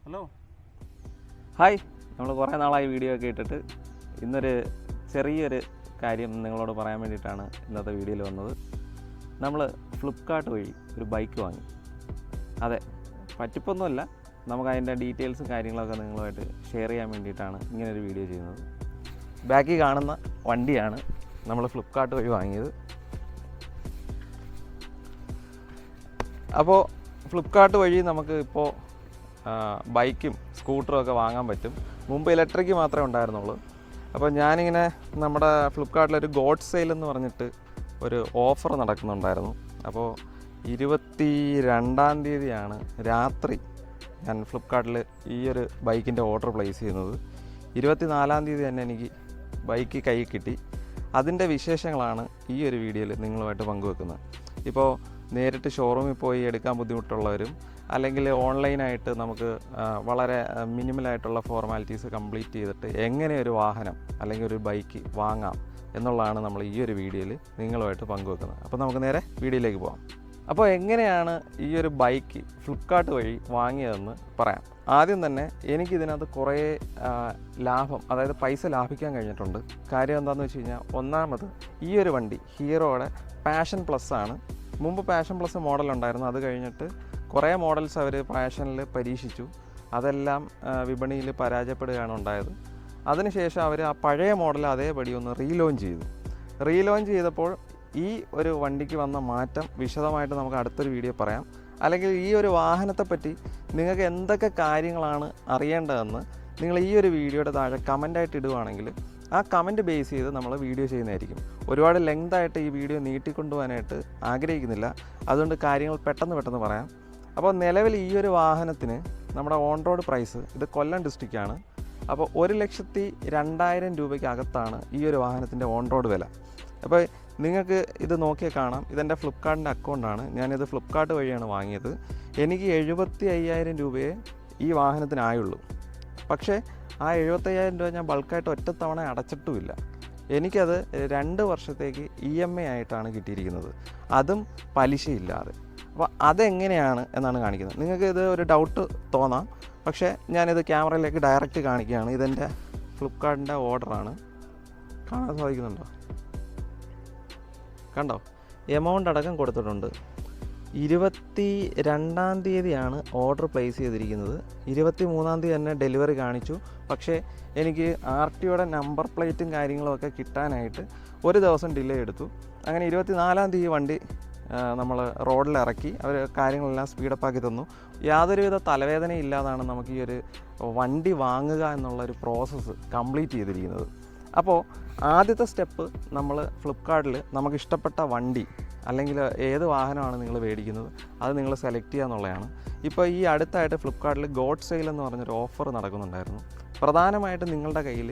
Hello hi. നമ്മൾ കുറേ നാളായി വീഡിയോ ഒക്കെ ഇട്ടിട്ട് ഇന്നൊരു ചെറിയൊരു കാര്യം നിങ്ങളോട് പറയാൻ വേണ്ടിയിട്ടാണ് ഇന്നത്തെ വീഡിയോയിൽ വന്നത്. നമ്മൾ ഫ്ലിപ്കാർട്ട് വഴി ഒരു ബൈക്ക് വാങ്ങി. അതെ, പറ്റിപ്പൊന്നുമല്ല, നമുക്ക് അതിൻ്റെ ഡീറ്റെയിൽസും കാര്യങ്ങളൊക്കെ നിങ്ങളുമായിട്ട് ഷെയർ ചെയ്യാൻ വേണ്ടിയിട്ടാണ് ഇങ്ങനൊരു വീഡിയോ ചെയ്യുന്നത്. ബാക്കിൽ കാണുന്ന വണ്ടിയാണ് നമ്മൾ ഫ്ലിപ്കാർട്ട് വഴി വാങ്ങിയത്. അപ്പോൾ ഫ്ലിപ്കാർട്ട് വഴി നമുക്ക് ഇപ്പോൾ ബൈക്കും സ്കൂട്ടറും ഒക്കെ വാങ്ങാൻ പറ്റും. മുമ്പ് ഇലക്ട്രിക് മാത്രമേ ഉണ്ടായിരുന്നുള്ളൂ. അപ്പോൾ ഞാനിങ്ങനെ നമ്മുടെ ഫ്ലിപ്കാർട്ടിലൊരു ഗോഡ് സെയിൽ എന്ന് പറഞ്ഞിട്ട് ഒരു ഓഫർ നടക്കുന്നുണ്ടായിരുന്നു. അപ്പോൾ 22-ാം തീയതിയാണ് രാത്രി ഞാൻ ഫ്ലിപ്കാർട്ടിൽ ഈ ഒരു ബൈക്കിൻ്റെ ഓർഡർ പ്ലേസ് ചെയ്യുന്നത്. 24-ാം തീയതി തന്നെ എനിക്ക് ബൈക്ക് കയ്യിൽ കിട്ടി. അതിൻ്റെ വിശേഷങ്ങളാണ് ഈ ഒരു വീഡിയോയിൽ നിങ്ങളുമായിട്ട് പങ്കുവെക്കുന്നത്. ഇപ്പോൾ നേരിട്ട് ഷോറൂമിൽ പോയി എടുക്കാൻ ബുദ്ധിമുട്ടുള്ളവരും അല്ലെങ്കിൽ ഓൺലൈനായിട്ട് നമുക്ക് വളരെ മിനിമലായിട്ടുള്ള ഫോർമാലിറ്റീസ് കംപ്ലീറ്റ് ചെയ്തിട്ട് എങ്ങനെ ഒരു വാഹനം അല്ലെങ്കിൽ ഒരു ബൈക്ക് വാങ്ങാം എന്നുള്ളതാണ് നമ്മൾ ഈ ഒരു വീഡിയോയിൽ നിങ്ങളുമായിട്ട് പങ്കുവെക്കുന്നത്. അപ്പോൾ നമുക്ക് നേരെ വീഡിയോയിലേക്ക് പോകാം. അപ്പോൾ എങ്ങനെയാണ് ഈ ഒരു ബൈക്ക് ഫ്ലിപ്കാർട്ട് വഴി വാങ്ങിയതെന്ന് പറയാം. ആദ്യം തന്നെ എനിക്കിതിനകത്ത് കുറേ ലാഭം, അതായത് പൈസ ലാഭിക്കാൻ കഴിഞ്ഞിട്ടുണ്ട്. കാര്യം എന്താണെന്ന് വെച്ച് കഴിഞ്ഞാൽ, ഒന്നാമത് ഈ ഒരു വണ്ടി ഹീറോയുടെ പാഷൻ പ്ലസ് ആണ്. മുമ്പ് പാഷൻ പ്ലസ് മോഡൽ ഉണ്ടായിരുന്നു. അത് കഴിഞ്ഞിട്ട് കുറേ മോഡൽസ് അവർ പാഷനിൽ പരീക്ഷിച്ചു. അതെല്ലാം വിപണിയിൽ പരാജയപ്പെടുകയാണ് ഉണ്ടായത്. അതിനുശേഷം അവർ ആ പഴയ മോഡൽ അതേപടി ഒന്ന് റീലോഞ്ച് ചെയ്തപ്പോൾ ഈ ഒരു വണ്ടിക്ക് വന്ന മാറ്റം വിശദമായിട്ട് നമുക്ക് അടുത്തൊരു വീഡിയോ പറയാം. അല്ലെങ്കിൽ ഈ ഒരു വാഹനത്തെപ്പറ്റി നിങ്ങൾക്ക് എന്തൊക്കെ കാര്യങ്ങളാണ് അറിയേണ്ടതെന്ന് നിങ്ങൾ ഈ ഒരു വീഡിയോയുടെ താഴെ കമൻ്റായിട്ട് ഇടുവാണെങ്കിൽ ആ കമൻറ്റ് ബേസ് ചെയ്ത് നമ്മൾ വീഡിയോ ചെയ്യുന്നതായിരിക്കും. ഒരുപാട് ലെങ്തായിട്ട് ഈ വീഡിയോ നീട്ടിക്കൊണ്ടുപോകാനായിട്ട് ആഗ്രഹിക്കുന്നില്ല. അതുകൊണ്ട് കാര്യങ്ങൾ പെട്ടെന്ന് പറയാം. അപ്പോൾ നിലവിൽ ഈ ഒരു വാഹനത്തിന് നമ്മുടെ ഓൺ റോഡ് പ്രൈസ്, ഇത് കൊല്ലം ഡിസ്ട്രിക്റ്റാണ്. അപ്പോൾ 1,02,000 രൂപയ്ക്ക് അകത്താണ് ഈ ഒരു വാഹനത്തിൻ്റെ ഓൺ റോഡ് വില. അപ്പോൾ നിങ്ങൾക്ക് ഇത് നോക്കിയാൽ കാണാം, ഇതെൻ്റെ ഫ്ലിപ്കാർട്ടിൻ്റെ അക്കൗണ്ടാണ്. ഞാനിത് ഫ്ലിപ്കാർട്ട് വഴിയാണ് വാങ്ങിയത്. എനിക്ക് 75,000 രൂപയെ ഈ വാഹനത്തിനായുള്ളൂ. പക്ഷേ ആ 75,000 രൂപ ഞാൻ ബൾക്കായിട്ട് ഒറ്റത്തവണ അടച്ചിട്ടുമില്ല. എനിക്കത് 2 വർഷത്തേക്ക് EMI ആയിട്ടാണ് കിട്ടിയിരിക്കുന്നത്, അതും പലിശയില്ലാതെ. അപ്പോൾ അതെങ്ങനെയാണ് എന്നാണ് കാണിക്കുന്നത്. നിങ്ങൾക്ക് ഇത് ഒരു ഡൗട്ട് തോന്നാം, പക്ഷേ ഞാനിത് ക്യാമറയിലേക്ക് ഡയറക്റ്റ് കാണിക്കുകയാണ്. ഇതെൻ്റെ ഫ്ലിപ്കാർട്ടിൻ്റെ ഓർഡറാണ്. കാണാൻ സാധിക്കുന്നുണ്ടോ? കണ്ടോ? എമൗണ്ട് അടക്കം കൊടുത്തിട്ടുണ്ട്. 22-ാം തീയതിയാണ് ഓർഡർ പ്ലേസ് ചെയ്തിരിക്കുന്നത്. 23-ാം തീയതി തന്നെ ഡെലിവറി കാണിച്ചു. പക്ഷേ എനിക്ക് RTOയുടെ നമ്പർ പ്ലേറ്റും കാര്യങ്ങളുമൊക്കെ കിട്ടാനായിട്ട് ഒരു ദിവസം ഡിലേ എടുത്തു. അങ്ങനെ 24-ാം തീയതി വണ്ടി നമ്മൾ റോഡിൽ ഇറക്കി. അവർ കാര്യങ്ങളെല്ലാം സ്പീഡപ്പാക്കി തന്നു. യാതൊരുവിധ തലവേദനയും ഇല്ലാതാണ് നമുക്ക് ഈ ഒരു വണ്ടി വാങ്ങുക എന്നുള്ളൊരു പ്രോസസ്സ് കംപ്ലീറ്റ് ചെയ്തിരിക്കുന്നത്. അപ്പോൾ ആദ്യത്തെ സ്റ്റെപ്പ്, നമ്മൾ ഫ്ലിപ്കാർട്ടിൽ നമുക്ക് ഇഷ്ടപ്പെട്ട വണ്ടി അല്ലെങ്കിൽ ഏത് വാഹനമാണ് നിങ്ങൾ മേടിക്കുന്നത് അത് നിങ്ങൾ സെലക്ട് ചെയ്യുക എന്നുള്ളതാണ്. ഇപ്പോൾ ഈ അടുത്തായിട്ട് ഫ്ലിപ്കാർട്ടിൽ ഗോഡ് സെയിൽ എന്ന് പറഞ്ഞൊരു ഓഫർ നടക്കുന്നുണ്ടായിരുന്നു. പ്രധാനമായിട്ടും നിങ്ങളുടെ കയ്യിൽ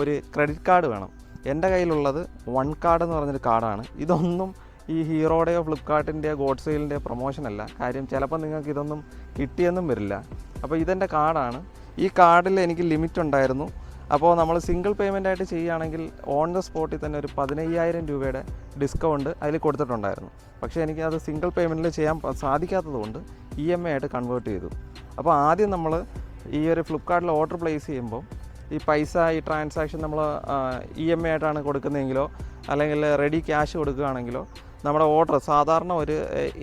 ഒരു ക്രെഡിറ്റ് കാർഡ് വേണം. എൻ്റെ കയ്യിലുള്ളത് വൺ കാർഡ് എന്ന് പറഞ്ഞൊരു കാർഡാണ്. ഇതൊന്നും ഈ ഹീറോയുടെയോ ഫ്ലിപ്കാർട്ടിൻ്റെയോ ഗോഡ് സെയിലിൻ്റെയോ പ്രൊമോഷനല്ല. കാര്യം ചിലപ്പോൾ നിങ്ങൾക്ക് ഇതൊന്നും കിട്ടിയെന്നും വരില്ല. അപ്പോൾ ഇതെൻ്റെ കാർഡാണ്. ഈ കാർഡിൽ എനിക്ക് ലിമിറ്റ് ഉണ്ടായിരുന്നു. അപ്പോൾ നമ്മൾ സിംഗിൾ പേയ്മെൻ്റ് ആയിട്ട് ചെയ്യുകയാണെങ്കിൽ ഓൺ ദ സ്പോട്ടിൽ തന്നെ ഒരു 15,000 രൂപയുടെ ഡിസ്കൗണ്ട് അതിൽ കൊടുത്തിട്ടുണ്ടായിരുന്നു. പക്ഷേ എനിക്ക് അത് സിംഗിൾ പേയ്മെൻറ്റിൽ ചെയ്യാൻ സാധിക്കാത്തതുകൊണ്ട് EMI ആയിട്ട് കൺവേർട്ട് ചെയ്തു. അപ്പോൾ ആദ്യം നമ്മൾ ഈ ഒരു ഫ്ലിപ്കാർട്ടിൽ ഓർഡർ പ്ലേസ് ചെയ്യുമ്പോൾ ഈ പൈസ, ഈ ട്രാൻസാക്ഷൻ നമ്മൾ EMI ആയിട്ടാണ് കൊടുക്കുന്നതെങ്കിലോ അല്ലെങ്കിൽ റെഡി ക്യാഷ് കൊടുക്കുകയാണെങ്കിലോ നമ്മുടെ ഓർഡർ സാധാരണ ഒരു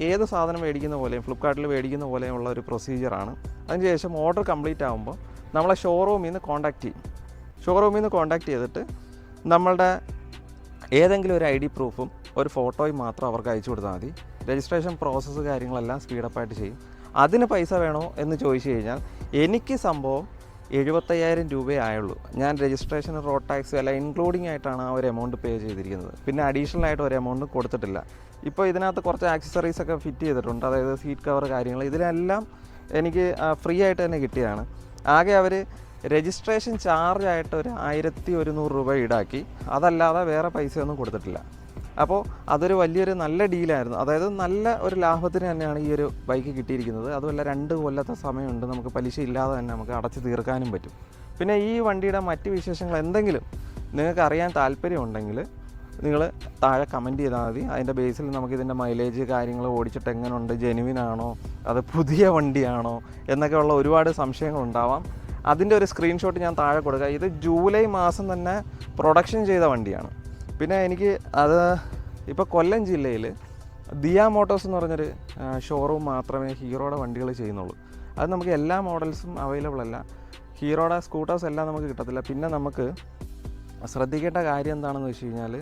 ഏത് സാധനം മേടിക്കുന്ന പോലെയും ഫ്ലിപ്കാർട്ടിൽ മേടിക്കുന്ന പോലെയുള്ള ഒരു പ്രൊസീജിയറാണ്. അതിനുശേഷം ഓർഡർ കംപ്ലീറ്റ് ആകുമ്പോൾ നമ്മളെ ഷോറൂമിൽ നിന്ന് കോൺടാക്റ്റ് ചെയ്യും. ഷോറൂമിൽ നിന്ന് കോൺടാക്റ്റ് ചെയ്തിട്ട് നമ്മളുടെ ഏതെങ്കിലും ഒരു ID പ്രൂഫും ഒരു ഫോട്ടോയും മാത്രം അവർക്ക് അയച്ചു കൊടുത്താൽ മതി. രജിസ്ട്രേഷൻ പ്രോസസ്സ് കാര്യങ്ങളെല്ലാം സ്പീഡപ്പായിട്ട് ചെയ്യും. അതിന് പൈസ വേണോ എന്ന് ചോദിച്ചു കഴിഞ്ഞാൽ എനിക്ക് സംഭവം 75,000 രൂപയേ ആയുള്ളൂ. ഞാൻ രജിസ്ട്രേഷൻ, റോഡ് ടാക്സ് എല്ലാം ഇൻക്ലൂഡിംഗ് ആയിട്ടാണ് ആ ഒരു എമൗണ്ട് പേ ചെയ്തിരിക്കുന്നത്. പിന്നെ അഡീഷണൽ ആയിട്ട് ഒരു എമൗണ്ട് കൊടുത്തിട്ടില്ല. ഇപ്പോൾ ഇതിനകത്ത് കുറച്ച് ആക്സസറീസൊക്കെ ഫിറ്റ് ചെയ്തിട്ടുണ്ട്. അതായത് സീറ്റ് കവർ കാര്യങ്ങൾ, ഇതിലെല്ലാം എനിക്ക് ഫ്രീ ആയിട്ട് തന്നെ കിട്ടിയതാണ്. ആകെ അവർ രജിസ്ട്രേഷൻ ചാർജായിട്ട് ഒരു 1,100 രൂപ ഈടാക്കി. അതല്ലാതെ വേറെ പൈസയൊന്നും കൊടുത്തിട്ടില്ല. അപ്പോൾ അതൊരു വലിയൊരു നല്ല ഡീലായിരുന്നു. അതായത് നല്ല ഒരു ലാഭത്തിന് തന്നെയാണ് ഈ ഒരു ബൈക്ക് കിട്ടിയിരിക്കുന്നത്. അതുമല്ല 2 കൊല്ലത്തെ സമയമുണ്ട്. നമുക്ക് പലിശ ഇല്ലാതെ തന്നെ നമുക്ക് അടച്ചു തീർക്കാനും പറ്റും. പിന്നെ ഈ വണ്ടിയുടെ മറ്റ് വിശേഷങ്ങൾ എന്തെങ്കിലും നിങ്ങൾക്ക് അറിയാൻ താല്പര്യമുണ്ടെങ്കിൽ നിങ്ങൾ താഴെ കമൻറ്റ് ചെയ്താൽ മതി. അതിൻ്റെ ബേസിൽ നമുക്കിതിൻ്റെ മൈലേജ് കാര്യങ്ങൾ ഓടിച്ചിട്ട് എങ്ങനെയുണ്ട്, ജെനുവിൻ ആണോ, അത് പുതിയ വണ്ടിയാണോ എന്നൊക്കെ ഉള്ള ഒരുപാട് സംശയങ്ങളുണ്ടാവാം. അതിൻ്റെ ഒരു സ്ക്രീൻഷോട്ട് ഞാൻ താഴെ കൊടുക്കുക. ഇത് ജൂലൈ മാസം തന്നെ പ്രൊഡക്ഷൻ ചെയ്ത വണ്ടിയാണ്. പിന്നെ എനിക്ക് അത് ഇപ്പോൾ കൊല്ലം ജില്ലയിൽ ദിയ മോട്ടോഴ്സ് എന്ന് പറഞ്ഞൊരു ഷോറൂം മാത്രമേ ഹീറോയുടെ വണ്ടികൾ ചെയ്യുന്നുള്ളൂ. അത് നമുക്ക് എല്ലാ മോഡൽസും അവൈലബിൾ അല്ല. ഹീറോയുടെ സ്കൂട്ടേഴ്സ് എല്ലാം നമുക്ക് കിട്ടത്തില്ല. പിന്നെ നമുക്ക് ശ്രദ്ധിക്കേണ്ട കാര്യം എന്താണെന്ന് വെച്ച് കഴിഞ്ഞാൽ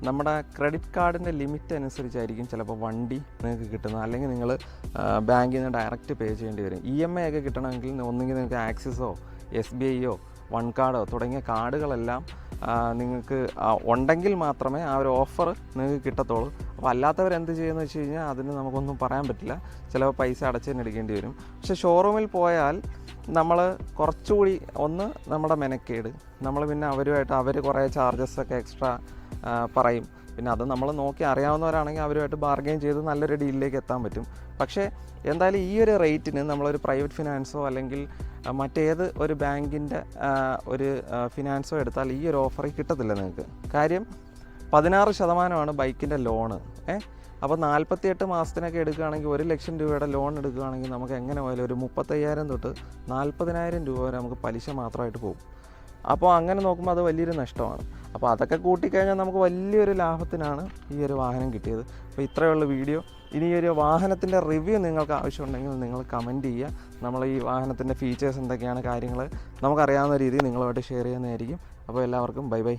നമ്മുടെ ക്രെഡിറ്റ് കാർഡിൻ്റെ ലിമിറ്റ് അനുസരിച്ചായിരിക്കും ചിലപ്പോൾ വണ്ടി നിങ്ങൾക്ക് കിട്ടുന്നത്. അല്ലെങ്കിൽ നിങ്ങൾ ബാങ്കിൽ നിന്ന് ഡയറക്റ്റ് പേ ചെയ്യേണ്ടി വരും. EMI ഒക്കെ കിട്ടണമെങ്കിൽ ഒന്നുകിൽ നിങ്ങൾക്ക് ആക്സിസോ SBIയോ വൺ കാർഡോ തുടങ്ങിയ കാർഡുകളെല്ലാം നിങ്ങൾക്ക് ഉണ്ടെങ്കിൽ മാത്രമേ ആ ഒരു ഓഫർ നിങ്ങൾക്ക് കിട്ടത്തുള്ളൂ. അപ്പോൾ അല്ലാത്തവരെന്ത് ചെയ്യുമെന്ന് വെച്ച് കഴിഞ്ഞാൽ അതിന് നമുക്കൊന്നും പറയാൻ പറ്റില്ല. ചിലപ്പോൾ പൈസ അടച്ച് തന്നെ എടുക്കേണ്ടി വരും. പക്ഷേ ഷോറൂമിൽ പോയാൽ നമ്മൾ കുറച്ചുകൂടി ഒന്ന് നമ്മുടെ മെനക്കേട്, നമ്മൾ പിന്നെ അവരുമായിട്ട് അവർ കുറേ ചാർജസൊക്കെ എക്സ്ട്രാ പറയും. പിന്നെ അത് നമ്മൾ നോക്കി അറിയാവുന്നവരാണെങ്കിൽ അവരുമായിട്ട് ബാർഗെയിൻ ചെയ്ത് നല്ലൊരു ഡീലിലേക്ക് എത്താൻ പറ്റും. പക്ഷേ എന്തായാലും ഈ ഒരു റേറ്റിന് നമ്മളൊരു പ്രൈവറ്റ് ഫിനാൻസോ അല്ലെങ്കിൽ മറ്റേത് ഒരു ബാങ്കിൻ്റെ ഒരു ഫിനാൻസോ എടുത്താൽ ഈ ഒരു ഓഫർ കിട്ടത്തില്ല നിങ്ങൾക്ക്. കാര്യം 16% ബൈക്കിൻ്റെ ലോണ്. അപ്പോൾ 48 മാസത്തിനൊക്കെ എടുക്കുകയാണെങ്കിൽ 1 ലക്ഷം രൂപയുടെ ലോൺ എടുക്കുകയാണെങ്കിൽ നമുക്ക് എങ്ങനെ പോയാലും ഒരു 35,000 തൊട്ട് 40,000 രൂപ വരെ നമുക്ക് പലിശ മാത്രമായിട്ട് പോകും. അപ്പോൾ അങ്ങനെ നോക്കുമ്പോൾ അത് വലിയൊരു നഷ്ടമാണ്. അപ്പോൾ അതൊക്കെ കൂട്ടിക്കഴിഞ്ഞാൽ നമുക്ക് വലിയൊരു ലാഭത്തിനാണ് ഈ ഒരു വാഹനം കിട്ടിയത്. അപ്പോൾ ഇത്രയുള്ള വീഡിയോ. ഇനി ഈ ഒരു വാഹനത്തിൻ്റെ റിവ്യൂ നിങ്ങൾക്ക് ആവശ്യമുണ്ടെങ്കിൽ നിങ്ങൾ കമൻറ്റ് ചെയ്യുക. നമ്മൾ ഈ വാഹനത്തിൻ്റെ ഫീച്ചേഴ്സ് എന്തൊക്കെയാണ് കാര്യങ്ങൾ നമുക്കറിയാവുന്ന രീതിയിൽ നിങ്ങളുമായിട്ട് ഷെയർ ചെയ്യുന്നതായിരിക്കും. അപ്പോൾ എല്ലാവർക്കും ബൈ ബൈ.